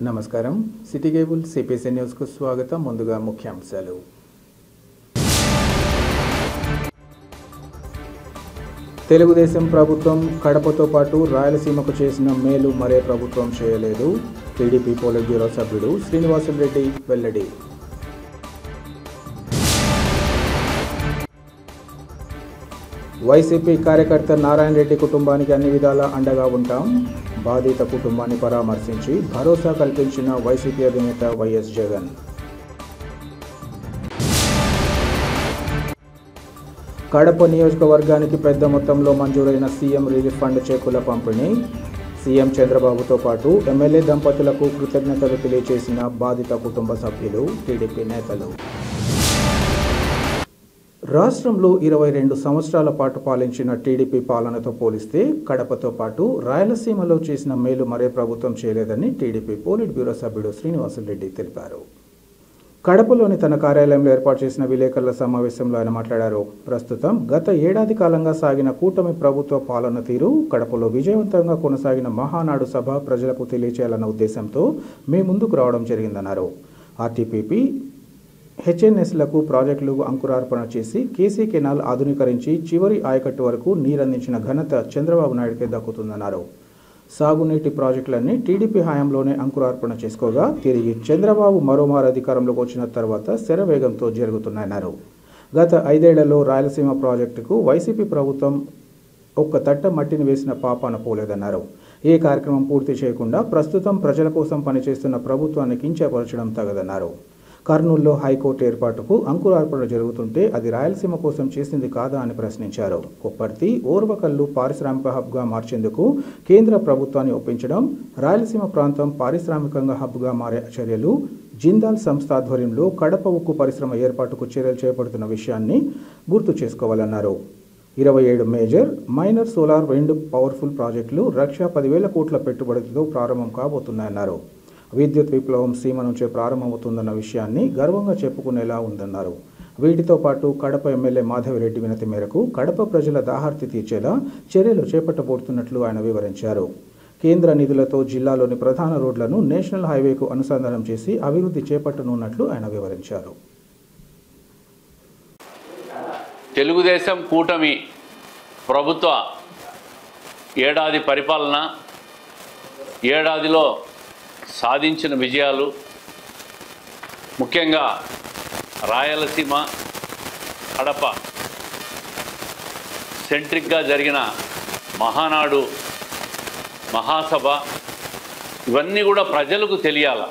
నమస్కారం city cable CPC news కు స్వాగతం. ముందుగా ముఖ్యాంశాలు. తెలుగుదేశం ప్రభుత్వం కడపతో పాటు రాయలసీమకు చేసిన మేలు మరే ప్రభుత్వం చేయలేదు. టీడీపీ పోలిట్ బ్యూరో సభ్యుడు శ్రీనివాసులరెడ్డి వెల్లడి. వైసీపీ కార్యకర్త నారాయణ రెడ్డి కుటుంబానికి అన్ని విధాలా అండగా ఉంటాం. బాధిత కుటుంబాన్ని పరామర్శించి భరోసా కల్పించిన వైసీపీ అధినేత వైఎస్ జగన్. కడప నియోజకవర్గానికి పెద్ద మొత్తంలో మంజూరైన సీఎం రిలీఫ్ ఫండ్ చెక్కుల పంపిణీ. సీఎం చంద్రబాబుతో పాటు ఎమ్మెల్యే దంపతులకు కృతజ్ఞతలు తెలియజేసిన బాధిత కుటుంబ సభ్యులు, టీడీపీ నేతలు. రాష్ట్రంలో 22 సంవత్సరాల పాటు పాలించిన టీడీపీ పాలనతో పోలిస్తే కడపతో పాటు రాయలసీమలో చేసిన మేలు మరే ప్రభుత్వం చేయలేదని టీడీపీ పోలిట్ బ్యూరో సభ్యుడు శ్రీనివాసులరెడ్డి తెలిపారు. కడపలోని తన కార్యాలయంలో ఏర్పాటు చేసిన విలేకరుల సమావేశంలో ఆయన మాట్లాడారు. ప్రస్తుతం గత ఏడాది కాలంగా సాగిన కూటమి ప్రభుత్వ పాలన తీరు, కడపలో విజయవంతంగా కొనసాగిన మహానాడు సభ ప్రజలకు తెలియచేయాలన్న ఉద్దేశంతో మీ ముందుకు రావడం జరిగిందన్నారు. ఆర్టీపీపీ హెచ్ఎన్ఎస్లకు ప్రాజెక్టులకు అంకురార్పణ చేసి కేసీ కెనాల్ ఆధునీకరించి చివరి ఆయకట్టు వరకు నీరందించిన ఘనత చంద్రబాబు నాయుడుకే దక్కుతుందన్నారు. సాగునీటి ప్రాజెక్టులన్నీ టీడీపీ హయాంలోనే అంకురార్పణ చేసుకోగా తిరిగి చంద్రబాబు మరోమారు అధికారంలోకి వచ్చిన తర్వాత శరవేగంతో జరుగుతున్నాయన్నారు. గత 5 ఏళ్లలో రాయలసీమ ప్రాజెక్టుకు వైసీపీ ప్రభుత్వం ఒక్క తట్ట మట్టిని వేసిన పాపాన పోలేదన్నారు. ఏ కార్యక్రమం పూర్తి చేయకుండా ప్రస్తుతం ప్రజల కోసం పనిచేస్తున్న ప్రభుత్వాన్ని కించపరచడం తగదన్నారు. కర్నూలులో హైకోర్టు ఏర్పాటుకు అంకురార్పణ జరుగుతుంటే అది రాయలసీమ కోసం చేసింది కాదా అని ప్రశ్నించారు. కొప్పర్తి, ఓర్వకల్లు పారిశ్రామిక హబ్గా మార్చేందుకు కేంద్ర ప్రభుత్వాన్ని ఒప్పించడం, రాయలసీమ ప్రాంతం పారిశ్రామికంగా హబ్గా మారే చర్యలు, జిందాల్ సంస్థ ఆధ్వర్యంలో కడప ఉక్కు పరిశ్రమ ఏర్పాటుకు చర్యలు చేపడుతున్న విషయాన్ని గుర్తు చేసుకోవాలన్నారు. 27 major, minor solar wind powerful ప్రాజెక్టులు 1,10,000 కోట్ల పెట్టుబడులతో ప్రారంభం కాబోతున్నాయన్నారు. విద్యుత్ విప్లవం సీమ నుంచే ప్రారంభమవుతుందన్న విషయాన్ని గర్వంగా చెప్పుకునేలా ఉందన్నారు. వీటితో పాటు కడప ఎమ్మెల్యే మాధవిరెడ్డి వినతి మేరకు కడప ప్రజల దాహార్తి తీర్చేలా చర్యలు చేపట్టబోతున్నట్లు ఆయన వివరించారు. కేంద్ర నిధులతో జిల్లాలోని ప్రధాన రోడ్లను నేషనల్ హైవేకు అనుసంధానం చేసి అభివృద్ధి చేపట్టనున్నట్లు ఆయన వివరించారు. తెలుగుదేశం కూటమి ప్రభుత్వ ఏడాది పరిపాలన, ఏడాదిలో సాధించిన విజయాలు, ముఖ్యంగా రాయలసీమ కడప సెంట్రిక్గా జరిగిన మహానాడు మహాసభ, ఇవన్నీ కూడా ప్రజలకు తెలియాల,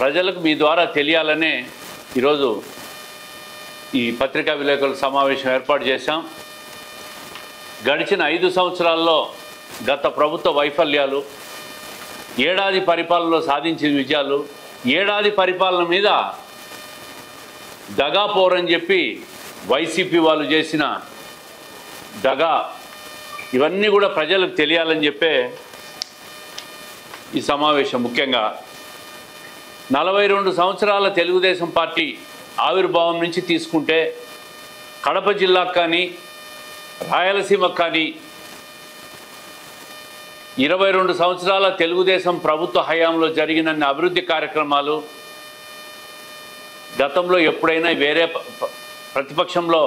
ప్రజలకు మీ ద్వారా తెలియాలనే ఈరోజు ఈ పత్రికా విలేకరుల సమావేశం ఏర్పాటు చేశాం. గడిచిన 5 సంవత్సరాల్లో గత ప్రభుత్వ వైఫల్యాలు, ఏడాది పరిపాలనలో సాధించిన విజయాలు, ఏడాది పరిపాలన మీద దగా పోరని చెప్పి వైసీపీ వాళ్ళు చేసిన దగా, ఇవన్నీ కూడా ప్రజలకు తెలియాలని చెప్పే ఈ సమావేశం. ముఖ్యంగా 42 సంవత్సరాల తెలుగుదేశం పార్టీ ఆవిర్భావం నుంచి తీసుకుంటే కడప జిల్లాకు కానీ రాయలసీమకు కానీ 22 సంవత్సరాల తెలుగుదేశం ప్రభుత్వ హయాంలో జరిగినన్ని అభివృద్ధి కార్యక్రమాలు గతంలో ఎప్పుడైనా వేరే ప్రతిపక్షంలో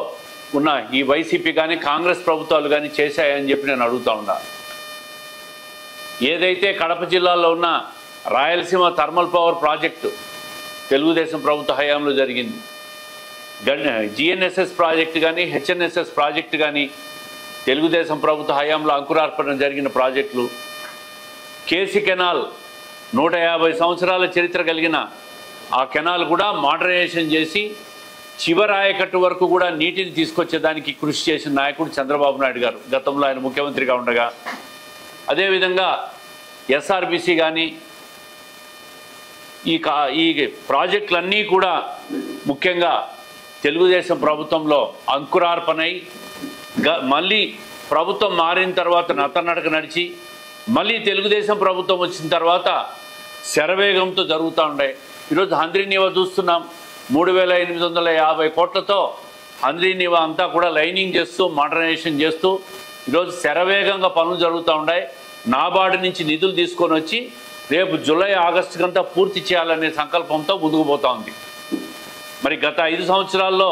ఉన్న ఈ వైసీపీ కానీ కాంగ్రెస్ ప్రభుత్వాలు కానీ చేశాయని చెప్పి నేను అడుగుతా ఉన్నా. ఏదైతే కడప జిల్లాలో ఉన్న Rayalaseema thermal power project Telugu Desam ప్రభుత్వ హయాంలో జరిగింది, జిఎన్ఎస్ఎస్ ప్రాజెక్టు కానీ హెచ్ఎన్ఎస్ఎస్ ప్రాజెక్టు కానీ తెలుగుదేశం ప్రభుత్వ హయాంలో అంకురార్పణ జరిగిన ప్రాజెక్టులు, కేసీ కెనాల్ 150 సంవత్సరాల చరిత్ర కలిగిన ఆ కెనాల్ కూడా మోడర్నైజేషన్ చేసి చివరి ఆయకట్టు వరకు కూడా నీటిని తీసుకొచ్చేదానికి కృషి చేసిన నాయకుడు చంద్రబాబు నాయుడు గారు గతంలో ఆయన ముఖ్యమంత్రిగా ఉండగా. అదేవిధంగా ఎస్ఆర్బిసి కానీ ఈ ప్రాజెక్టులన్నీ కూడా ముఖ్యంగా తెలుగుదేశం ప్రభుత్వంలో అంకురార్పణై మళ్ళీ ప్రభుత్వం మారిన తర్వాత నత్తనడక నడిచి మళ్ళీ తెలుగుదేశం ప్రభుత్వం వచ్చిన తర్వాత శరవేగంతో జరుగుతూ ఉండే. ఈరోజు హంద్రీనీవా చూస్తున్నాం, 3,850 కోట్లతో హంద్రీనీవా అంతా కూడా లైనింగ్ చేస్తూ మోడర్నైజేషన్ చేస్తూ ఈరోజు శరవేగంగా పనులు జరుగుతూ ఉన్నాయి. నాబార్డు నుంచి నిధులు తీసుకొని వచ్చి రేపు జూలై ఆగస్టు కంతా పూర్తి చేయాలనే సంకల్పంతో ముందుకు పోతా ఉంది. మరి గత 5 సంవత్సరాల్లో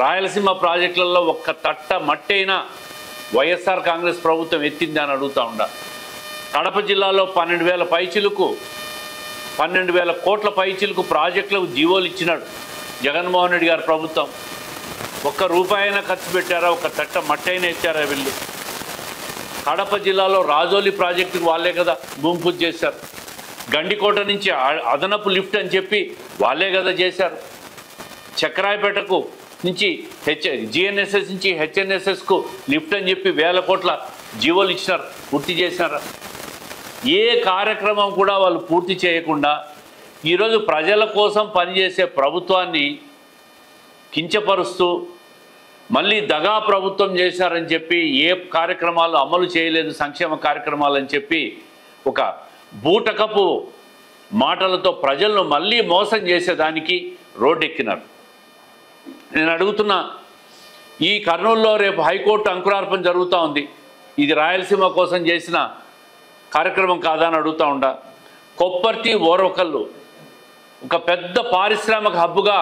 రాయలసీమ ప్రాజెక్టులలో ఒక్క తట్ట మట్టైనా వైఎస్ఆర్ కాంగ్రెస్ ప్రభుత్వం ఎత్తింది అని అడుగుతూ ఉండ. కడప జిల్లాలో 12,000 పైచిలకు 12,000 కోట్ల పైచిలకు ప్రాజెక్టులకు జీవోలు ఇచ్చినాడు జగన్మోహన్ రెడ్డి గారి ప్రభుత్వం. ఒక్క రూపాయైనా ఖర్చు పెట్టారా? ఒక్క తట్ట మట్టైనా ఎత్తారా వీళ్ళు? కడప జిల్లాలో రాజోలి ప్రాజెక్టుకు వాళ్ళే కదా భూమి పూజ చేశారు. గండికోట నుంచి అదనపు లిఫ్ట్ అని చెప్పి వాళ్ళే కదా చేశారు. చక్రాయపేటకు నుంచి జిఎన్ఎస్ఎస్ నుంచి హెచ్ఎన్ఎస్ఎస్కు లిఫ్ట్ అని చెప్పి 1000 కోట్ల జీవోలు ఇచ్చినారు, పూర్తి చేసినారు. ఏ కార్యక్రమం కూడా వాళ్ళు పూర్తి చేయకుండా ఈరోజు ప్రజల కోసం పనిచేసే ప్రభుత్వాన్ని కించపరుస్తూ మళ్ళీ దగా ప్రభుత్వం చేశారని చెప్పి ఏ కార్యక్రమాలు అమలు చేయలేదు సంక్షేమ కార్యక్రమాలు అని చెప్పి ఒక బూటకపు మాటలతో ప్రజలను మళ్ళీ మోసం చేసేదానికి రోడ్డెక్కినారు. నేను అడుగుతున్నా, ఈ కర్నూలులో రేపు హైకోర్టు అంకురార్పణ జరుగుతూ ఉంది. ఇది రాయలసీమ కోసం చేసిన కార్యక్రమం కాదా అని అడుగుతూ ఉండా. కొప్పర్తి ఓర్వకల్లు ఒక పెద్ద పారిశ్రామిక హబ్బుగా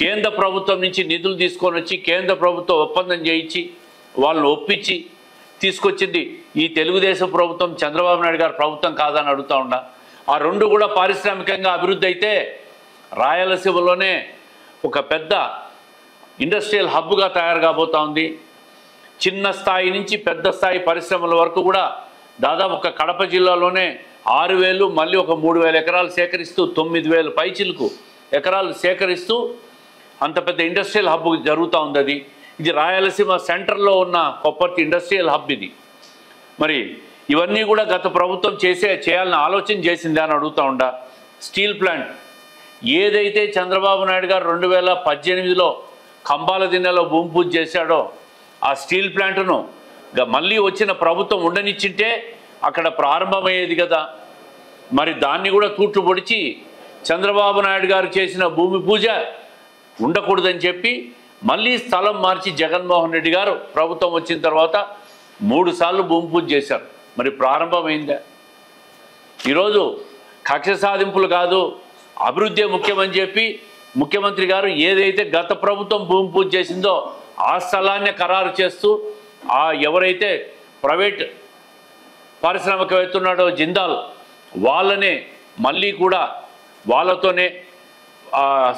కేంద్ర ప్రభుత్వం నుంచి నిధులు తీసుకొని వచ్చి కేంద్ర ప్రభుత్వం ఒప్పందం చేయించి వాళ్ళని ఒప్పించి తీసుకొచ్చింది ఈ తెలుగుదేశం ప్రభుత్వం, చంద్రబాబు నాయుడు గారి ప్రభుత్వం కాదని అడుగుతూ ఉండా. ఆ రెండు కూడా పారిశ్రామికంగా అభివృద్ధి అయితే రాయలసీమలోనే ఒక పెద్ద ఇండస్ట్రియల్ హబ్గా తయారు కాబోతూ ఉంది. చిన్న స్థాయి నుంచి పెద్ద స్థాయి పరిశ్రమల వరకు కూడా దాదాపు ఒక కడప జిల్లాలోనే 6,000 మళ్ళీ ఒక 3,000 ఎకరాలు సేకరిస్తూ 9,000 పైచిలకు ఎకరాలు సేకరిస్తూ అంత పెద్ద ఇండస్ట్రియల్ హబ్ జరుగుతూ ఉంది. ఇది రాయలసీమ సెంటర్లో ఉన్న కొప్పర్తి ఇండస్ట్రియల్ హబ్ ఇది. మరి ఇవన్నీ కూడా గత ప్రభుత్వం చేయాలని ఆలోచన చేసింది అని అడుగుతూ ఉండా. స్టీల్ ప్లాంట్ ఏదైతే చంద్రబాబు నాయుడు గారు 2018లో కంబాల దిన్నెలో భూమి పూజ చేశాడో ఆ స్టీల్ ప్లాంట్ను మళ్ళీ వచ్చిన ప్రభుత్వం ఉండనిచ్చింటే అక్కడ ప్రారంభమయ్యేది కదా. మరి దాన్ని కూడా తూట్లు పొడిచి చంద్రబాబు నాయుడు గారు చేసిన భూమి పూజ ఉండకూడదని చెప్పి మళ్ళీ స్థలం మార్చి జగన్మోహన్ రెడ్డి గారు ప్రభుత్వం వచ్చిన తర్వాత 3 సార్లు భూమి పూజ చేశారు. మరి ప్రారంభమైందా? ఈరోజు కక్ష సాధింపులు కాదు అభివృద్ధి ముఖ్యమని చెప్పి ముఖ్యమంత్రి గారు ఏదైతే గత ప్రభుత్వం భూమి పూజ చేసిందో ఆ స్థలాన్ని ఖరారు చేస్తూ ఎవరైతే ప్రైవేట్ పారిశ్రామికవేత్త ఉన్నాడో జిందాల్ వాళ్ళనే మళ్ళీ కూడా వాళ్ళతోనే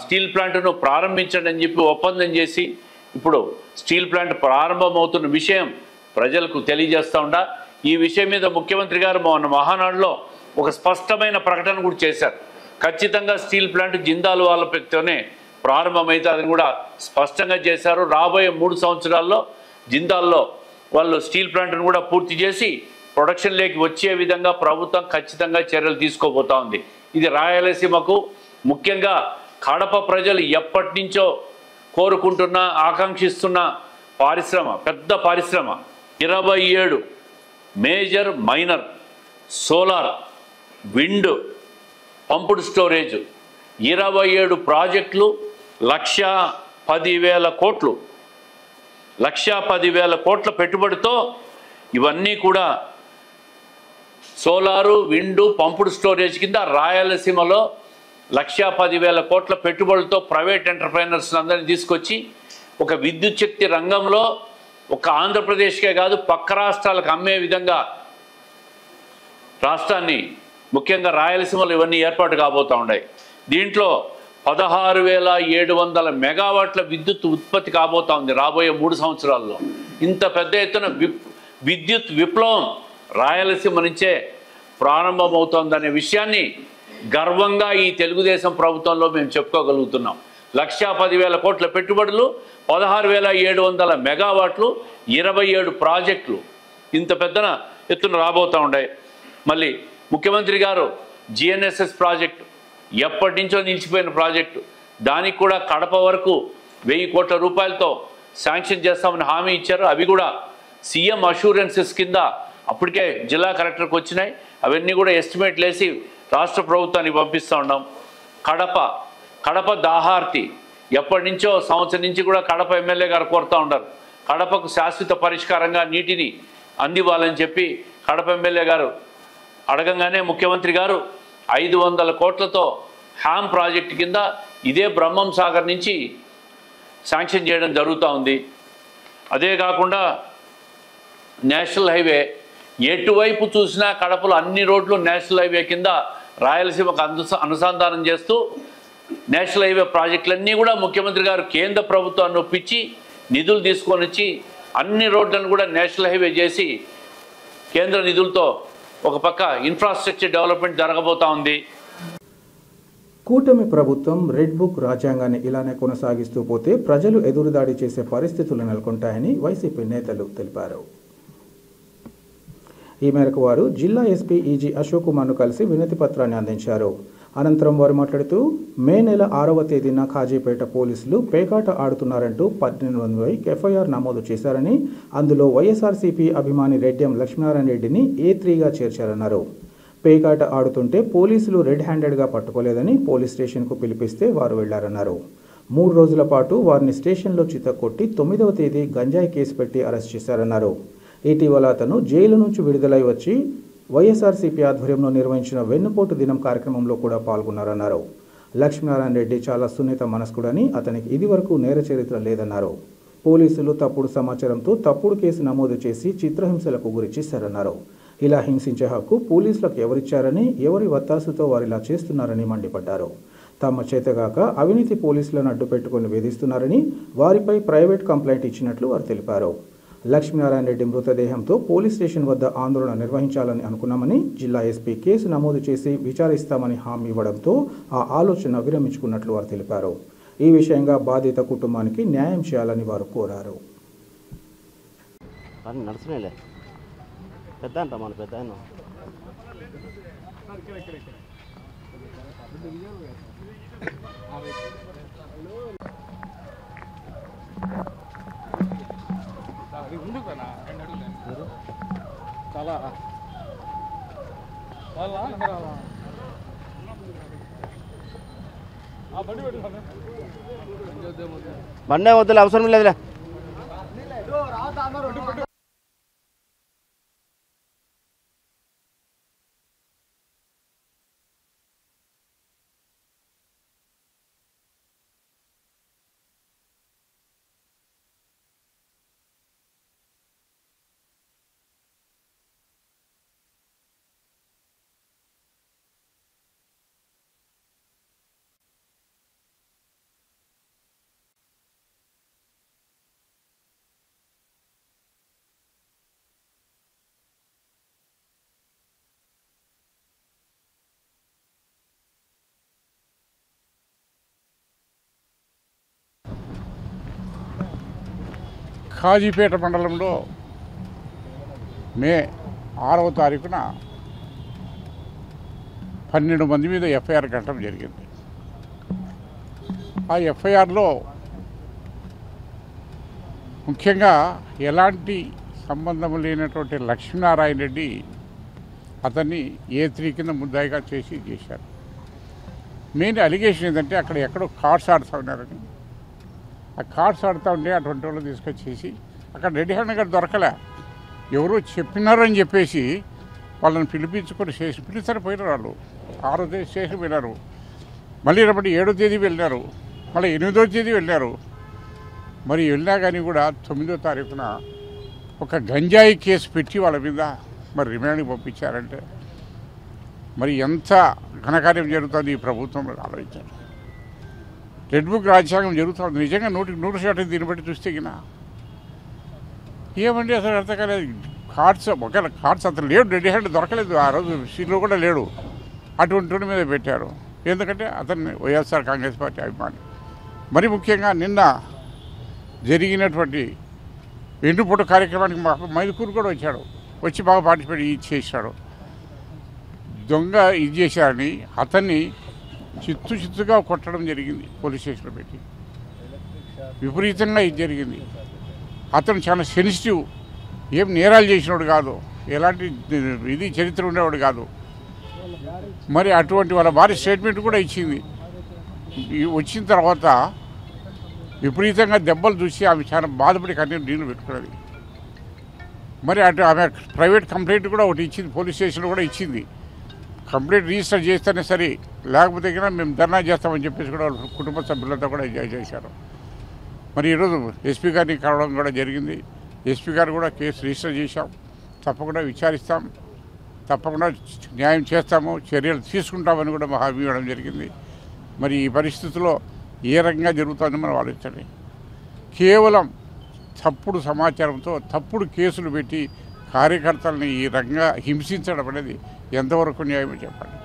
స్టీల్ ప్లాంట్ను ప్రారంభించండి అని చెప్పి ఒప్పందం చేసి ఇప్పుడు స్టీల్ ప్లాంట్ ప్రారంభమవుతున్న విషయం ప్రజలకు తెలియజేస్తూ ఉండా. ఈ విషయం మీద ముఖ్యమంత్రి గారు మొన్న మహానాడులో ఒక స్పష్టమైన ప్రకటన కూడా చేశారు. ఖచ్చితంగా స్టీల్ ప్లాంట్ జిందాల్ వాళ్ళతోనే ప్రారంభమైతే అది కూడా స్పష్టంగా చేశారు. రాబోయే 3 సంవత్సరాల్లో జిందాల్లో వాళ్ళు స్టీల్ ప్లాంట్ను కూడా పూర్తి చేసి ప్రొడక్షన్లోకి వచ్చే విధంగా ప్రభుత్వం ఖచ్చితంగా చర్యలు తీసుకోబోతా ఉంది. ఇది రాయలసీమకు ముఖ్యంగా కడప ప్రజలు ఎప్పటి నుంచో కోరుకుంటున్న ఆకాంక్షిస్తున్న పరిశ్రమ, పెద్ద పరిశ్రమ 27 major minor solar wind pumped storage 27 ప్రాజెక్టులు 1,10,000 కోట్లు 1,10,000 కోట్ల పెట్టుబడితో ఇవన్నీ కూడా సోలారు విండు పంపుడ్ స్టోరేజ్ కింద రాయలసీమలో 1,10,000 కోట్ల పెట్టుబడులతో ప్రైవేట్ ఎంటర్ప్రైనర్స్ అందరినీ తీసుకొచ్చి ఒక విద్యుత్ శక్తి రంగంలో ఒక ఆంధ్రప్రదేశ్కే కాదు పక్క రాష్ట్రాలకు అమ్మే విధంగా రాష్ట్రాన్ని ముఖ్యంగా రాయలసీమలో ఇవన్నీ ఏర్పాటు కాబోతూ ఉన్నాయి. దీంట్లో 16,700 మెగావాట్ల విద్యుత్ ఉత్పత్తి కాబోతా ఉంది రాబోయే 3 సంవత్సరాల్లో. ఇంత పెద్ద ఎత్తున విద్యుత్ విప్లవం రాయలసీమ నుంచే ప్రారంభమవుతోందనే విషయాన్ని గర్వంగా ఈ తెలుగుదేశం ప్రభుత్వంలో మేము చెప్పుకోగలుగుతున్నాం. 1,10,000 కోట్ల పెట్టుబడులు, 16,700 మెగావాట్లు, 27 ప్రాజెక్టులు ఇంత పెద్ద ఎత్తున రాబోతూ ఉన్నాయి. మళ్ళీ ముఖ్యమంత్రి గారు జిఎన్ఎస్ఎస్ ప్రాజెక్టు ఎప్పటి నుంచో నిలిచిపోయిన ప్రాజెక్టు, దానికి కూడా కడప వరకు 1,000 కోట్ల రూపాయలతో శాంక్షన్ చేస్తామని హామీ ఇచ్చారు. అవి కూడా సీఎం అష్యూరెన్సెస్ కింద అప్పటికే జిల్లా కలెక్టర్కి వచ్చినాయి. అవన్నీ కూడా ఎస్టిమేట్లు వేసి రాష్ట్ర ప్రభుత్వానికి పంపిస్తూ ఉన్నాం. కడప దాహార్తి ఎప్పటి నుంచో సంవత్సరం నుంచి కూడా కడప ఎమ్మెల్యే గారు కోరుతూ ఉంటారు. కడపకు శాశ్వత పరిష్కారంగా నీటిని అందివ్వాలని చెప్పి కడప ఎమ్మెల్యే గారు అడగంగానే ముఖ్యమంత్రి గారు 500 కోట్లతో హ్యామ్ ప్రాజెక్టు కింద ఇదే బ్రహ్మం సాగర్ నుంచి శాంక్షన్ చేయడం జరుగుతూ ఉంది. అదే కాకుండా నేషనల్ హైవే ఎటువైపు చూసినా కడపలో అన్ని రోడ్లు నేషనల్ హైవే కింద రాయలసీమకు అనుసంధానం చేస్తూ నేషనల్ హైవే ప్రాజెక్టులన్నీ కూడా ముఖ్యమంత్రి గారు కేంద్ర ప్రభుత్వాన్ని ఒప్పించి నిధులు తీసుకొని వచ్చి అన్ని రోడ్లను కూడా నేషనల్ హైవే చేసి కేంద్ర నిధులతో ఒక పక్క ఇన్ఫ్రాస్ట్రక్చర్ డెవలప్మెంట్ జరగబోతా ఉంది. కూటమి ప్రభుత్వం రెడ్ బుక్ రాజ్యాంగాన్ని ఇలానే కొనసాగిస్తూ పోతే ప్రజలు ఎదురుదాడి చేసే పరిస్థితులు నెలకొంటాయని వైసీపీ నేతలు తెలిపారు. ఈ మేరకు వారు జిల్లా ఎస్పీ ఈజీ అశోక్ కుమార్ను కలిసి వినతి పత్రాన్ని అందించారు. అనంతరం వారు మాట్లాడుతూ మే నెల 6వ తేదీన ఖాజీపేట పోలీసులు పేకాట ఆడుతున్నారంటూ 18 ఎఫ్ఐఆర్ నమోదు చేశారని, అందులో వైఎస్ఆర్సీపీ అభిమాని రెడ్డెం లక్ష్మీనారాయణ రెడ్డిని A3గా చేర్చారన్నారు. పేకాట ఆడుతుంటే పోలీసులు రెడ్ హ్యాండెడ్గా పట్టుకోలేదని పోలీస్ స్టేషన్కు పిలిపిస్తే వారు వెళ్లారన్నారు. 3 రోజుల పాటు వారిని స్టేషన్లో చితక్కొట్టి 9వ తేదీ గంజాయి కేసు పెట్టి అరెస్ట్ చేశారన్నారు. ఇటీవల అతను జైలు నుంచి విడుదలై వచ్చి వైఎస్ఆర్సీపీ ఆధ్వర్యంలో నిర్వహించిన వెన్నుపోటు దినం కార్యక్రమంలో కూడా పాల్గొన్నారన్నారు. లక్ష్మీనారాయణ రెడ్డి చాలా సున్నిత మనస్కుడని, అతనికి ఇదివరకు నేర చరిత్ర లేదన్నారు. పోలీసులు తప్పుడు సమాచారంతో తప్పుడు కేసు నమోదు చేసి చిత్రహింసలకు గురి చేశారన్నారు. ఇలా హింసించే హక్కు పోలీసులకు ఎవరిచ్చారని, ఎవరి వత్తాసుతో వారిలా చేస్తున్నారని మండిపడ్డారు. తమ చేతగాక అవినీతి పోలీసులను అడ్డుపెట్టుకుని వేధిస్తున్నారని, వారిపై ప్రైవేట్ కంప్లైంట్ ఇచ్చినట్లు వారు తెలిపారు. లక్ష్మీనారాయణ రెడ్డి మృతదేహంతో పోలీస్ స్టేషన్ వద్ద ఆందోళన నిర్వహించాలని అనుకున్నామని, జిల్లా ఎస్పీ కేసు నమోదు చేసి విచారిస్తామని హామీ ఇవ్వడంతో ఆ ఆలోచన విరమించుకున్నట్లు వారు తెలిపారు. ఈ విషయంగా బాధిత కుటుంబానికి న్యాయం చేయాలని వారు కోరారు. బండే వద్దులే, అవసరం లేదులే. ఖాజీపేట మండలంలో మే 6వ తారీఖున 12 మంది మీద ఎఫ్ఐఆర్ కట్టడం జరిగింది. ఆ ఎఫ్ఐఆర్లో ముఖ్యంగా ఎలాంటి సంబంధం లేనటువంటి లక్ష్మీనారాయణ రెడ్డి అతన్ని A3 కింద ముద్దాయిగా చేశారు. మెయిన్ అలిగేషన్ ఏంటంటే అక్కడ ఎక్కడో కార్డ్స్ ఆడుతూ ఉన్నారని, ఆ కార్డ్స్ ఆడుతూ ఉంటే అటువంటి వాళ్ళు తీసుకొచ్చేసి అక్కడ రెడ్డి హ్యాండ్గా దొరకలే, ఎవరో చెప్పినారని చెప్పేసి వాళ్ళని పిలిపించుకొని స్టేషన్ పిలిచారు. పోయినారు వాళ్ళు. 6వ తేదీ స్టేషన్ వెళ్ళారు, మళ్ళీ రేపటి 7వ తేదీ వెళ్ళారు, మళ్ళీ 8వ తేదీ వెళ్ళారు. మరి వెళ్ళినా కానీ కూడా 9వ తారీఖున ఒక గంజాయి కేసు పెట్టి వాళ్ళ మీద మరి రిమాండ్కి పంపించారంటే మరి ఎంత ఘనకార్యం జరుగుతుంది ఈ ప్రభుత్వంలో ఆలోచించారు. రెడ్ బుక్ రాజ్యాంగం జరుగుతుంది నిజంగా 100% దీన్ని బట్టి చూస్తే గిన ఏమండి అసలు అర్థం కాలేదు. కార్డ్స్ ఒకవేళ కార్డ్స్ అతను లేడు, రెడ్ హ్యాండ్ దొరకలేదు, ఆ రోజు సీట్లో కూడా లేడు, అటువంటి మీద పెట్టారు. ఎందుకంటే అతన్ని వైఎస్ఆర్ కాంగ్రెస్ పార్టీ అభిమాని. మరి ముఖ్యంగా నిన్న జరిగినటువంటి వెన్నుపోటు కార్యక్రమానికి మా మైదుకూరు కూడా వచ్చాడు, వచ్చి బాగా పార్టిసిపేట్ చేశాడు. దొంగ ఇది చేశారని అతన్ని చిత్తుగా కొట్టడం జరిగింది, పోలీస్ స్టేషన్లో పెట్టి విపరీతంగా ఇది జరిగింది. అతను చాలా సెన్సిటివ్, ఏం నేరాలు చేసినవాడు కాదు, ఎలాంటి ఇది చరిత్ర ఉండేవాడు కాదు. మరి అటువంటి వాళ్ళ భార్య స్టేట్మెంట్ కూడా ఇచ్చింది. వచ్చిన తర్వాత విపరీతంగా దెబ్బలు చూసి ఆమె చాలా బాధపడి కన్నీరు నీళ్ళు పెట్టుకున్నది. మరి అటు ఆమె ప్రైవేట్ కంప్లైంట్ కూడా ఒకటి ఇచ్చింది, పోలీస్ స్టేషన్లో కూడా ఇచ్చింది. కంప్లీట్ రిజిస్టర్ చేస్తేనే సరే, లేకపోతే కన్నా మేము ధర్నా చేస్తామని చెప్పేసి కూడా వాళ్ళ కుటుంబ సభ్యులతో కూడా ఎంజాయ్ చేశారు. మరి ఈరోజు ఎస్పీ గారిని కలవడం కూడా జరిగింది. ఎస్పీ గారు కూడా కేసు రిజిస్టర్ చేశాం, తప్పకుండా విచారిస్తాం, తప్పకుండా న్యాయం చేస్తాము, చర్యలు తీసుకుంటామని కూడా హామీ ఇవ్వడం జరిగింది. మరి ఈ పరిస్థితుల్లో ఏ రకంగా జరుగుతుందో మనం ఆలోచించండి. కేవలం తప్పుడు సమాచారంతో తప్పుడు కేసులు పెట్టి కార్యకర్తలని ఈ రకంగా హింసించడం అనేది ఎంతవరకు న్యాయమో చెప్పండి.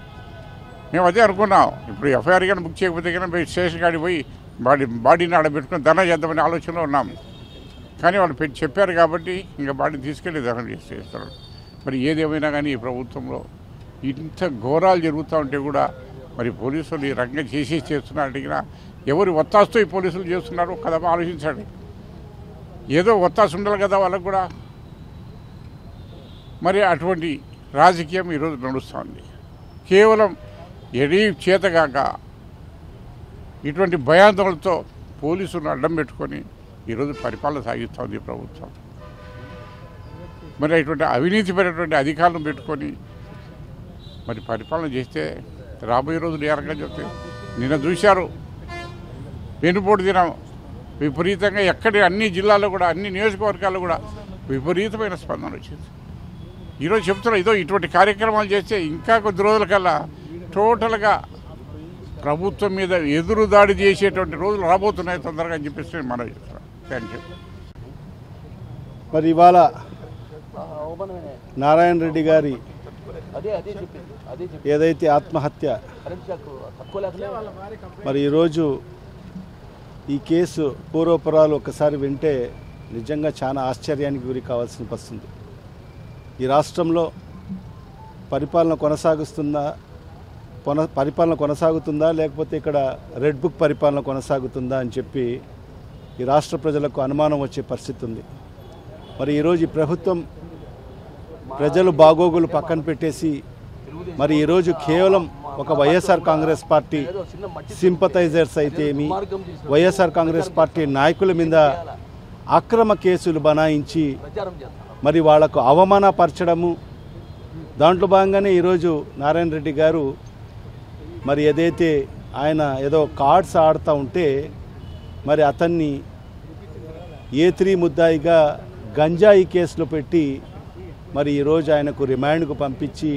మేము అదే అనుకున్నాం. ఇప్పుడు ఎఫ్ఐఆర్ కానీ బుక్ చేయకపోతే కానీ స్టేషన్ కాడికి పోయి బాడీని ఆడబెట్టుకుని ధర్నా చేద్దామనే ఆలోచనలో ఉన్నాము. కానీ వాళ్ళు చెప్పారు కాబట్టి ఇంకా బాడీని తీసుకెళ్ళి ధర్నా చేస్తారు. మరి ఏదేమైనా కానీ ఈ ప్రభుత్వంలో ఇంత ఘోరాలు జరుగుతూ ఉంటే కూడా మరి పోలీసులు ఈ రకంగా చేస్తున్నారు. అడిగినా ఎవరు ఒత్తాసుతో ఈ పోలీసులు చేస్తున్నారు కదా ఆలోచించండి. ఏదో ఒత్తాసు ఉండాలి కదా వాళ్ళకు కూడా. మరి అటువంటి రాజకీయం ఈరోజు నడుస్తుంది. కేవలం ఎడీ చేతగాక ఇటువంటి భయాందోళనతో పోలీసులను అడ్డం పెట్టుకొని ఈరోజు పరిపాలన సాగిస్తుంది ఈ ప్రభుత్వం. మరి ఇటువంటి అవినీతిపైనటువంటి అధికారులను పెట్టుకొని మరి పరిపాలన చేస్తే రాబోయే రోజులు ఏ రకంగా చెప్తే నిన్న చూశారు. వెనుపోటు దినం విపరీతంగా అన్ని జిల్లాల్లో కూడా అన్ని నియోజకవర్గాల్లో కూడా విపరీతమైన స్పందన వచ్చింది. ఈరోజు చెప్తున్నా ఇటువంటి కార్యక్రమాలు చేస్తే ఇంకా కొద్ది రోజుల కల్లా టోటల్గా ప్రభుత్వం మీద ఎదురుదాడి చేసేటువంటి రోజులు రాబోతున్నాయి తొందరగా అని చెప్పేసి నేను మనవి చేస్తున్నాను. Thank you. మరి ఇవాళ నారాయణ రెడ్డి గారి ఏదైతే ఆత్మహత్య, మరి ఈరోజు ఈ కేసు పూర్వపురాలు ఒకసారి వింటే నిజంగా చాలా ఆశ్చర్యానికి గురి కావాల్సిన వస్తుంది. ఈ రాష్ట్రంలో పరిపాలన కొనసాగుతుందా లేకపోతే ఇక్కడ రెడ్ బుక్ పరిపాలన కొనసాగుతుందా అని చెప్పి ఈ రాష్ట్ర ప్రజలకు అనుమానం వచ్చే పరిస్థితి ఉంది. మరి ఈరోజు ఈ ప్రభుత్వం ప్రజలు బాగోగులు పక్కన పెట్టేసి మరి ఈరోజు కేవలం ఒక వైఎస్ఆర్ కాంగ్రెస్ పార్టీ సింపథైజర్స్ అయితే ఏమి, వైఎస్ఆర్ కాంగ్రెస్ పార్టీ నాయకుల మీద అక్రమ కేసులు బనాయించి మరి వాళ్లకు అవమానపరచడము, దాంట్లో భాగంగానే ఈరోజు నారాయణ రెడ్డి గారు మరి ఏదైతే ఆయన ఏదో కార్డ్స్ ఆడుతూ ఉంటే మరి అతన్ని A3 ముద్దాయిగా గంజాయి కేసులో పెట్టి మరి ఈరోజు ఆయనకు రిమాండ్కు పంపించి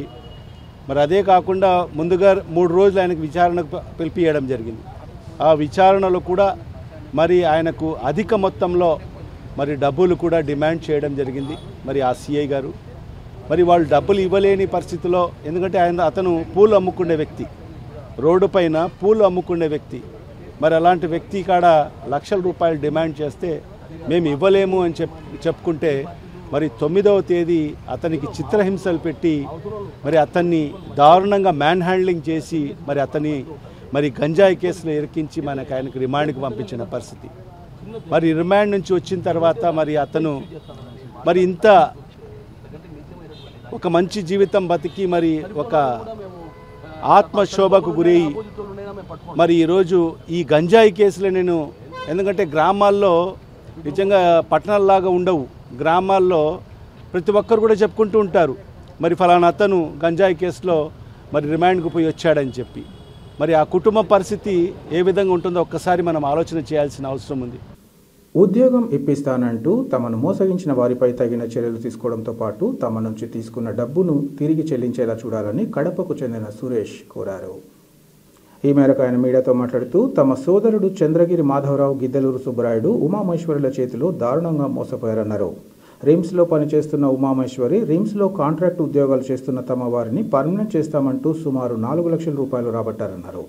మరి అదే కాకుండా ముందుగా 3 రోజులు ఆయనకు విచారణకు పిలిపియడం జరిగింది. ఆ విచారణలో కూడా మరి ఆయనకు అధిక మొత్తంలో మరి డబ్బులు కూడా డిమాండ్ చేయడం జరిగింది. మరి ఆ సిఐ గారు మరి వాళ్ళు డబ్బులు ఇవ్వలేని పరిస్థితిలో, ఎందుకంటే అతను పూలు అమ్ముకునే వ్యక్తి, రోడ్డు పైన పూలు అమ్ముకునే వ్యక్తి. మరి అలాంటి వ్యక్తి కాడ లక్షల రూపాయలు డిమాండ్ చేస్తే మేము ఇవ్వలేము అని చెప్పుకుంటే మరి 9వ తేదీ అతనికి చిత్రహింసలు పెట్టి మరి అతన్ని దారుణంగా మ్యాన్ హ్యాండ్లింగ్ చేసి మరి అతన్ని మరి గంజాయి కేసులో ఇరికించి ఆయనకు రిమాండ్కి పంపించిన పరిస్థితి. మరి రిమాండ్ నుంచి వచ్చిన తర్వాత మరి అతను మరి ఇంత ఒక మంచి జీవితం బతికి మరి ఒక ఆత్మశోభకు గురై మరి ఈరోజు ఈ గంజాయి కేసులో నేను, ఎందుకంటే గ్రామాల్లో నిజంగా పట్టణాల్లాగా ఉండవు, గ్రామాల్లో ప్రతి ఒక్కరు కూడా చెప్పుకుంటూ ఉంటారు మరి ఫలానా అతను గంజాయి కేసులో మరి రిమాండ్కు పోయి వచ్చాడని చెప్పి. మరి ఆ కుటుంబ పరిస్థితి ఏ విధంగా ఉంటుందో ఒక్కసారి మనం ఆలోచన చేయాల్సిన అవసరం ఉంది. ఉద్యోగం ఇప్పిస్తానంటూ తమను మోసగించిన వారిపై తగిన చర్యలు తీసుకోవడంతో పాటు తమ నుంచి తీసుకున్న డబ్బును తిరిగి చెల్లించేలా చూడాలని కడపకు చెందిన సురేష్ కోరారు. ఈ మేరకు ఆయన మీడియాతో మాట్లాడుతూ తమ సోదరుడు చంద్రగిరి మాధవరావు, గిద్దలూరు సుబ్బరాయుడు ఉమామహేశ్వరుల చేతిలో దారుణంగా మోసపోయారన్నారు. రిమ్స్లో పనిచేస్తున్న ఉమామహేశ్వరి రిమ్స్లో కాంట్రాక్ట్ ఉద్యోగాలు చేస్తున్న తమ వారిని పర్మనెంట్ చేస్తామంటూ సుమారు 4 లక్షల రూపాయలు రాబట్టారన్నారు.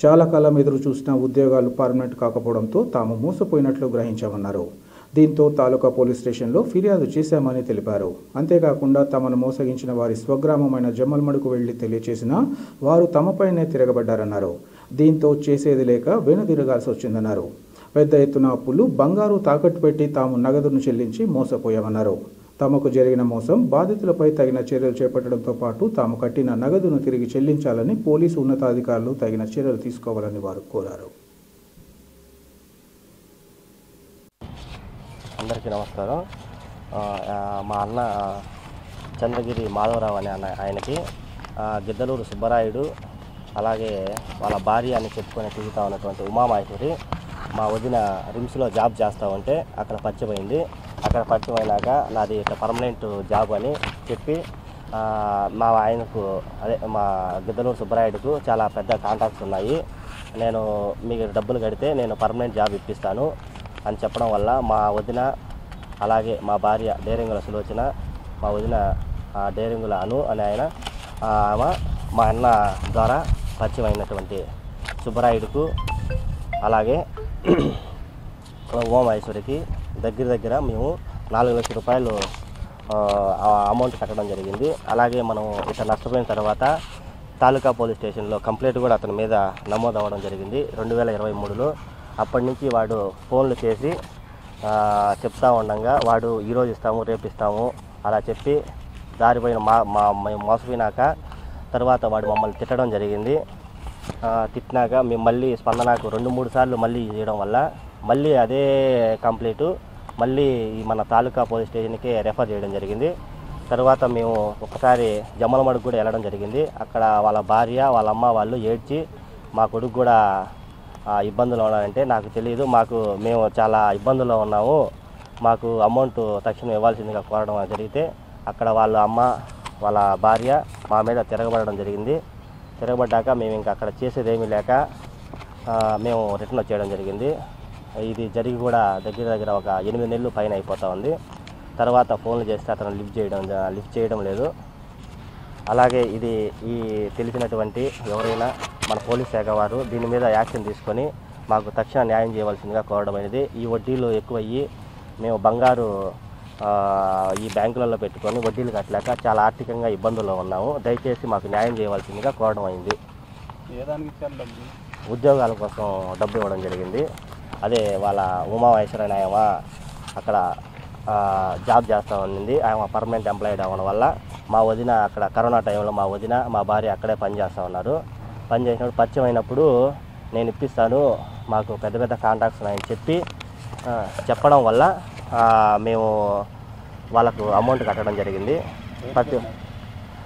చాలా కాలం ఎదురు చూసిన ఉద్యోగాలు పర్మనెంట్ కాకపోవడంతో తాము మోసపోయినట్లు గ్రహించామన్నారు. దీంతో తాలూకా పోలీస్ స్టేషన్లో ఫిర్యాదు చేశామని తెలిపారు. అంతేకాకుండా తమను మోసగించిన వారి స్వగ్రామమైన జమ్మల్మడుకు వెళ్లి తెలియచేసినా వారు తమపైనే తిరగబడ్డారన్నారు. దీంతో చేసేది లేక వెనుదిరగాల్సి వచ్చిందన్నారు. పెద్ద ఎత్తున అప్పులు, బంగారు తాకట్టు పెట్టి తాము నగదును చెల్లించి మోసపోయామన్నారు. తమకు జరిగిన మోసం బాధితులపై తగిన చర్యలు చేపట్టడంతో పాటు తాము కట్టిన నగదును తిరిగి చెల్లించాలని పోలీసు ఉన్నతాధికారులు తగిన చర్యలు తీసుకోవాలని వారు కోరారు. అందరికీ నమస్కారం. మా అన్న చంద్రగిరి మాధవరావు అనే ఆయనకి గిద్దలూరు సుబ్బరాయుడు, అలాగే వాళ్ళ భార్య అని చెప్పుకొని తిరుగుతూ ఉన్నటువంటి ఉమామహేశ్వరి మా వదిన రిమ్స్లో జాబ్ చేస్తూ ఉంటే అక్కడ పరిచయమైంది. అక్కడ పరిచయమైనాక నాది ఇట్లా పర్మనెంట్ జాబ్ అని చెప్పి మా ఆయనకు మా గిద్దలూరు సుబ్బరాయుడుకు చాలా పెద్ద కాంటాక్ట్స్ ఉన్నాయి, నేను మీకు డబ్బులు కడితే నేను పర్మనెంట్ జాబ్ ఇప్పిస్తాను అని చెప్పడం వల్ల మా వదిన అలాగే మా భార్య డేరింగుల సులోచన, మా వదిన డేరింగుల అను అని ఆయన మా అన్న ద్వారా పరిచయం అయినటువంటి సుబ్బరాయుడుకు అలాగే ఉమామహేశ్వరికి దగ్గర మేము 4 లక్షల రూపాయలు అమౌంట్ కట్టడం జరిగింది. అలాగే మనం ఇట్లా నష్టపోయిన తర్వాత తాలూకా పోలీస్ స్టేషన్లో కంప్లైంట్ కూడా అతని మీద నమోదు అవ్వడం జరిగింది 2023లో. అప్పటి నుంచి వాడు ఫోన్లు చేసి చెప్తా ఉండగా వాడు ఈరోజు ఇస్తాము రేపు ఇస్తాము అలా చెప్పి దారిపోయిన మేము మోసపోయినాక తర్వాత వాడు మమ్మల్ని తిట్టడం జరిగింది. తిట్టినాక మేము మళ్ళీ స్పందనకు 2-3 సార్లు మళ్ళీ చేయడం వల్ల మళ్ళీ అదే కంప్లైంట్ మళ్ళీ మన తాలూకా పోలీస్ స్టేషన్కి రెఫర్ చేయడం జరిగింది. తర్వాత మేము ఒకసారి జమ్మలమడుగు కూడా వెళ్ళడం జరిగింది. అక్కడ వాళ్ళ భార్య వాళ్ళ అమ్మ వాళ్ళు ఏడ్చి మా కొడుకు కూడా ఇబ్బందులు ఉన్నారంటే నాకు తెలియదు, మేము చాలా ఇబ్బందుల్లో ఉన్నాము, మాకు అమౌంట్ తక్షణం ఇవ్వాల్సిందిగా కోరడం జరిగితే అక్కడ వాళ్ళ అమ్మ వాళ్ళ భార్య మా మీద తిరగబడడం జరిగింది. తిరగబడ్డాక మేము ఇంకా అక్కడ చేసేదేమీ లేక మేము రిటర్న్ వచ్చేయడం జరిగింది. ఇది జరిగి కూడా దగ్గర ఒక 8 నెలలు పైన అయిపోతూ ఉంది. తర్వాత ఫోన్లు చేస్తే అతను లిఫ్ట్ చేయడం లేదు. అలాగే ఈ తెలిసినటువంటి ఎవరైనా మన పోలీస్ శాఖ వారు దీని మీద యాక్షన్ తీసుకొని మాకు తక్షణ న్యాయం చేయవలసిందిగా కోరడం అనేది. ఈ వడ్డీలు ఎక్కువయ్యి మేము బంగారు ఈ బ్యాంకులలో పెట్టుకొని వడ్డీలు కట్టలేక చాలా ఆర్థికంగా ఇబ్బందుల్లో ఉన్నాము. దయచేసి మాకు న్యాయం చేయవలసిందిగా కోరడం అయింది. ఉద్యోగాల కోసం డబ్బు ఇవ్వడం జరిగింది. అదే వాళ్ళ ఉమామహేశ్వరి ఆయన అక్కడ జాబ్ చేస్తూ ఉండింది. ఆయన పర్మనెంట్ ఎంప్లాయిడ్ అవ్వడం వల్ల మా వదిన అక్కడ కరోనా టైంలో మా వదిన మా భార్య అక్కడే పనిచేస్తూ ఉన్నారు. పనిచేసినప్పుడు పరిచయం అయినప్పుడు నేను ఇప్పిస్తాను మాకు పెద్ద కాంటాక్ట్స్ ఉన్నాయని చెప్పడం వల్ల మేము వాళ్ళకు అమౌంట్ కట్టడం జరిగింది.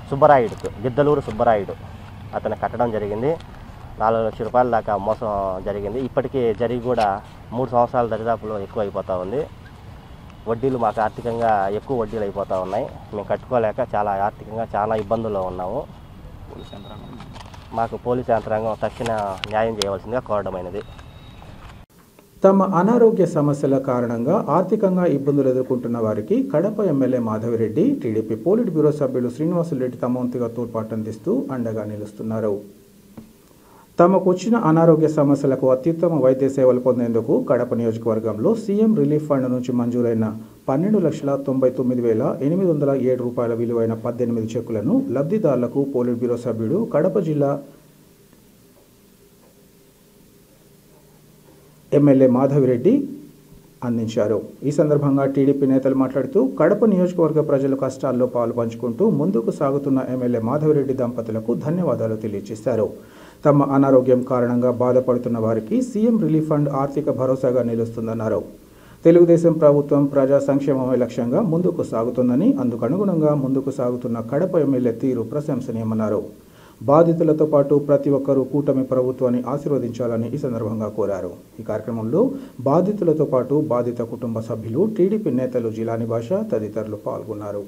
సుబ్బరాయుడుకు గిద్దలూరు సుబ్బరాయుడు అతను కట్టడం జరిగింది. 4 లక్షల రూపాయల దాకా మోసం జరిగింది. ఇప్పటికీ జరిగి కూడా 3 సంవత్సరాల దరిదాపులో ఎక్కువ అయిపోతూ ఉంది. వడ్డీలు మాకు ఆర్థికంగా ఎక్కువ వడ్డీలు అయిపోతూ ఉన్నాయి. మేము కట్టుకోలేక చాలా ఆర్థికంగా చాలా ఇబ్బందుల్లో ఉన్నాము. మాకు పోలీస్ యంత్రాంగం తక్షణ న్యాయం చేయవలసిందిగా కోరడమైనది. తమ అనారోగ్య సమస్యల కారణంగా ఆర్థికంగా ఇబ్బందులు ఎదుర్కొంటున్న వారికి Kadapa MLA Madhavi Reddy, TDP polit bureau సభ్యులు శ్రీనివాసులరెడ్డి తమ వంతుగా తోడ్పాటు అందిస్తూ అండగా నిలుస్తున్నారు. తమకు వచ్చిన అనారోగ్య సమస్యలకు అత్యుత్తమ వైద్య సేవలు పొందేందుకు కడప నియోజకవర్గంలో సీఎం రిలీఫ్ ఫండ్ నుంచి మంజూరైన 12,99,807 రూపాయల విలువైన 18 చెక్కులను లబ్ధిదారులకు పోలిట్ బ్యూరో సభ్యుడు కడప జిల్లా ఎమ్మెల్యే మాధవిరెడ్డి అందించారు. ఈ సందర్భంగా టీడీపీ నేతలు మాట్లాడుతూ కడప నియోజకవర్గ ప్రజల కష్టాల్లో పాలు పంచుకుంటూ ముందుకు సాగుతున్న ఎమ్మెల్యే మాధవిరెడ్డి దంపతులకు ధన్యవాదాలు తెలియజేశారు. తమ అనారోగ్యం కారణంగా బాధపడుతున్న వారికి సీఎం రిలీఫ్ ఫండ్ ఆర్థిక భరోసాగా నిలుస్తుందన్నారు. తెలుగుదేశం ప్రభుత్వం ప్రజా సంక్షేమమే లక్ష్యంగా ముందుకు సాగుతుందని, అందుకనుగుణంగా ముందుకు సాగుతున్న కడప ఎమ్మెల్యే తీరు ప్రశంసనీయమన్నారు. బాధితులతో పాటు ప్రతి ఒక్కరూ కూటమి ప్రభుత్వాన్ని ఆశీర్వదించాలని ఈ సందర్భంగా కోరారు. ఈ కార్యక్రమంలో బాధితులతో పాటు బాధిత కుటుంబ సభ్యులు, టీడీపీ నేతలు జిలాని భాష తదితరులు పాల్గొన్నారు.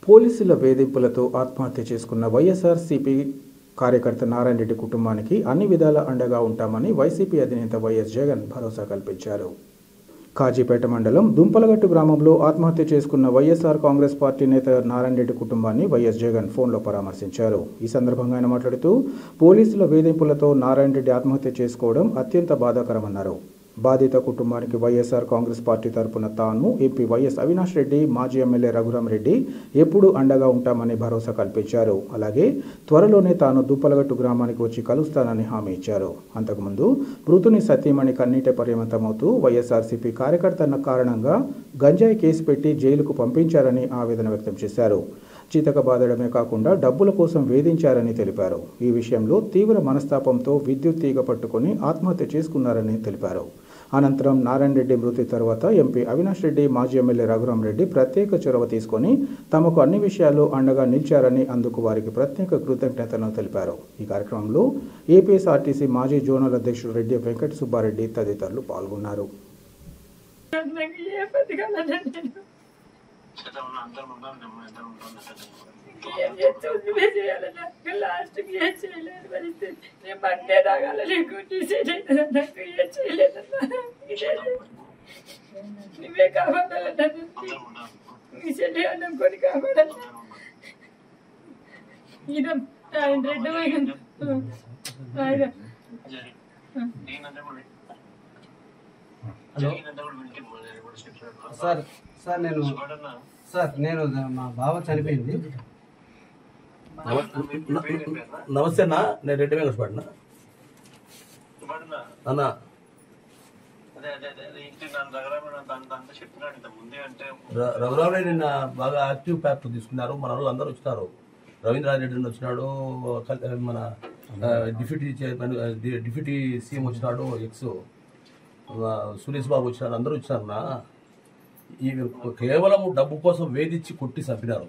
పోలీసుల వేధింపులతో ఆత్మహత్య చేసుకున్న వైఎస్ఆర్సీపీ కార్యకర్త నారాయణ రెడ్డి కుటుంబానికి అన్ని విధాల అండగా ఉంటామని వైసీపీ అధినేత వైఎస్ జగన్ భరోసా కల్పించారు. కాజీపేట మండలం దుంపలగట్టు గ్రామంలో ఆత్మహత్య చేసుకున్న వైఎస్ఆర్ కాంగ్రెస్ పార్టీ నేత నారాయణ రెడ్డి కుటుంబాన్ని వైఎస్ జగన్ ఫోన్లో పరామర్శించారు. ఈ సందర్భంగా ఆయన మాట్లాడుతూ పోలీసుల వేధింపులతో నారాయణ రెడ్డి ఆత్మహత్య చేసుకోవడం అత్యంత బాధాకరమన్నారు. బాధిత కుటుంబానికి వైఎస్ఆర్ కాంగ్రెస్ పార్టీ తరపున తాను, ఎంపీ వైఎస్ అవినాష్ రెడ్డి, మాజీ ఎమ్మెల్యే రఘురామ్ రెడ్డి ఎప్పుడూ అండగా ఉంటామని భరోసా కల్పించారు. అలాగే త్వరలోనే తాను దుప్పలగట్టు గ్రామానికి వచ్చి కలుస్తానని హామీ ఇచ్చారు. అంతకుముందు మృతుని సతీమణి కన్నీట పర్యమంతమవుతూ వైఎస్ఆర్సీపీ కార్యకర్తల కారణంగా గంజాయి కేసు పెట్టి జైలుకు పంపించారని ఆవేదన వ్యక్తం చేశారు. చితక బాదడమే కాకుండా డబ్బుల కోసం వేధించారని తెలిపారు. ఈ విషయంలో తీవ్ర మనస్తాపంతో విద్యుత్ తీగ పట్టుకుని ఆత్మహత్య చేసుకున్నారని తెలిపారు. అనంతరం నారాయణ రెడ్డి మృతి తర్వాత ఎంపీ అవినాష్ రెడ్డి, మాజీ ఎమ్మెల్యే రఘురామ్ రెడ్డి ప్రత్యేక చొరవ తీసుకొని తమకు అన్ని విషయాల్లో అండగా నిలిచారని, అందుకు వారికి ప్రత్యేక కృతజ్ఞతలను తెలిపారు. ఈ కార్యక్రమంలో ఏపీఎస్ఆర్టీసీ మాజీ జోనల్ అధ్యక్షుడు రెడ్డి వెంకట సుబ్బారెడ్డి తదితరులు పాల్గొన్నారు. సార్ నేను మా బావ చనిపోయింది. నమస్తే అన్న, నేను రెడ్డి వెంకటపడినా అన్న. రఘురామ్ రెడ్డి నిన్న బాగా యాక్టివ్ ప్యాక్ తీసుకున్నారు. మన వాళ్ళు అందరూ వచ్చినారు. రవీంద్రారెడ్డి వచ్చినాడు, మన డిప్యూటీ సీఎం వచ్చినాడు, ఎక్స్ సురేష్ బాబు వచ్చినాడు, అందరూ వచ్చినారన్నా. ఈ కేవలం డబ్బు కోసం వేధించి కొట్టి చంపినారు.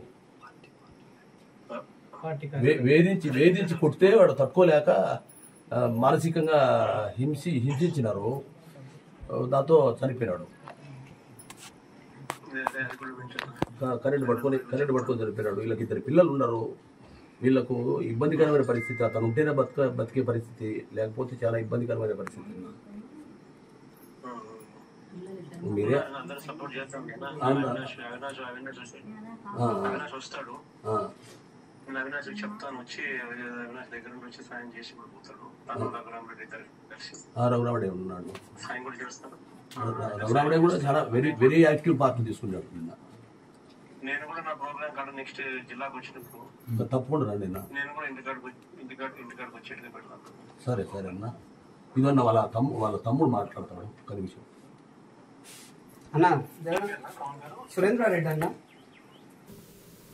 వేధించి కొడితే వాడు తట్టుకోలేక మానసికంగా హింసించినారు. దాంతో చనిపోయినాడు. కరెంటు పట్టుకొని చనిపోయినాడు. వీళ్ళకి 2 పిల్లలు ఉన్నారు. వీళ్ళకు ఇబ్బందికరమైన పరిస్థితి. అతను ఉంటేనే బతికే పరిస్థితి, లేకపోతే చాలా ఇబ్బందికరమైన పరిస్థితి. మీరే అవినాష్ చెప్తాను, వచ్చి అవినాష్ దగ్గర నుంచి సాయం చేసి పోతాడు. రఘురామ్ రెడ్డి ఉన్నాడు. సాయం కూడా చేస్తాను. రఘురామ్ రెడ్డి కూడా చాలా వెరీ యాక్టివ్ పార్ట్ తీసుకున్నాడు. నేను కూడా నా ప్రోగ్రామ్ కాడ నెక్స్ట్ జిల్లాకు వచ్చినప్పుడు తప్పకుండా రండి. నేను కూడా ఇంటికాడికి వచ్చేట్టుగా పెడతాను. సరే అన్న. ఇదన్న వాళ్ళ తమ్ముడు మాట్లాడతాడు. ఒక్క నిమిషం అన్న. సురేంద్రారెడ్డి అన్న.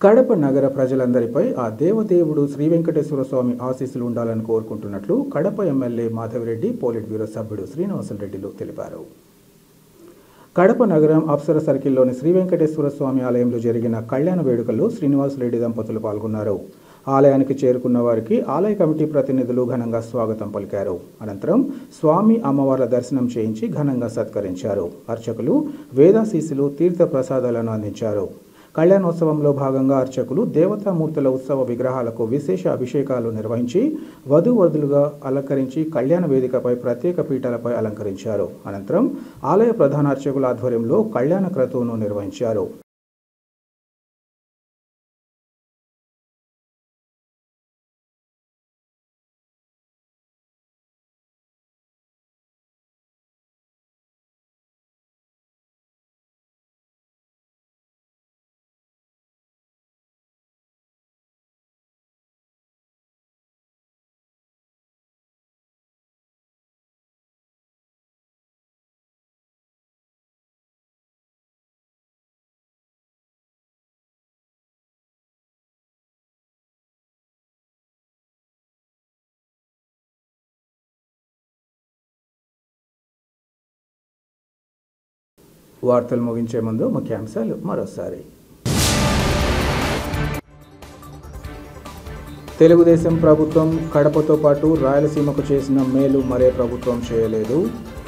కడప నగర ప్రజలందరిపై ఆ దేవదేవుడు శ్రీ వెంకటేశ్వర స్వామి ఆశీస్సులు ఉండాలని కోరుకుంటున్నట్లు Kadapa MLA Madhavi Reddy, politburo సభ్యుడు శ్రీనివాసులరెడ్డిలు తెలిపారు. కడప నగరం అప్సర సర్కిల్లోని శ్రీ వెంకటేశ్వర స్వామి ఆలయంలో జరిగిన కళ్యాణ వేడుకల్లో శ్రీనివాసులరెడ్డి దంపతులు పాల్గొన్నారు. ఆలయానికి చేరుకున్న వారికి ఆలయ కమిటీ ప్రతినిధులు ఘనంగా స్వాగతం పలికారు. అనంతరం స్వామి అమ్మవార్ల దర్శనం చేయించి ఘనంగా సత్కరించారు. అర్చకులు వేదాశీసులు, తీర్థ ప్రసాదాలను అందించారు. కళ్యాణోత్సవంలో భాగంగా అర్చకులు దేవతామూర్తుల ఉత్సవ విగ్రహాలకు విశేష అభిషేకాలు నిర్వహించి వధూవరులుగా అలంకరించి కళ్యాణ వేదికపై ప్రత్యేక పీఠాలపై అలంకరించారు. అనంతరం ఆలయ ప్రధాన అర్చకుల ఆధ్వర్యంలో కళ్యాణ క్రతువును నిర్వహించారు. వార్తలు ముగించే ముందు ముఖ్యాంశాలు మరోసారి. తెలుగుదేశం ప్రభుత్వం కడపతో పాటు రాయలసీమకు చేసిన మేలు మరే ప్రభుత్వం చేయలేదు.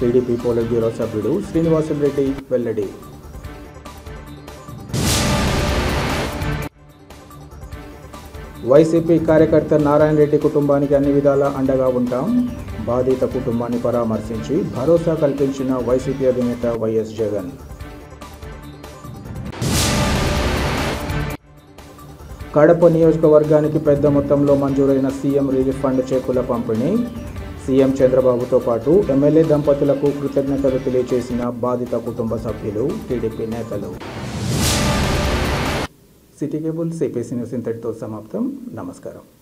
టీడీపీ పోలిట్ బ్యూరో సభ్యుడు శ్రీనివాసులరెడ్డి వెల్లడి. వైసీపీ కార్యకర్త నారాయణ రెడ్డి కుటుంబానికి అన్ని విధాలా అండగా ఉంటాం. బాధిత కుటుంబాన్ని పరామర్శించి భరోసా కల్పించిన వైసీపీ అధినేత వైఎస్ జగన్. కడప నియోజకవర్గానికి పెద్ద మొత్తంలో మంజూరైన సీఎం రిలీఫ్ ఫండ్ చెక్కుల పంపిణీ. సీఎం చంద్రబాబుతో పాటు ఎమ్మెల్యే దంపతులకు కృతజ్ఞతలు తెలియజేసిన బాధిత కుటుంబ సభ్యులు, టీడీపీ నేతలు. సిటీ కేబుల్ సిపిసి న్యూస్ ఇంతటితో సమాప్తం. నమస్కారం.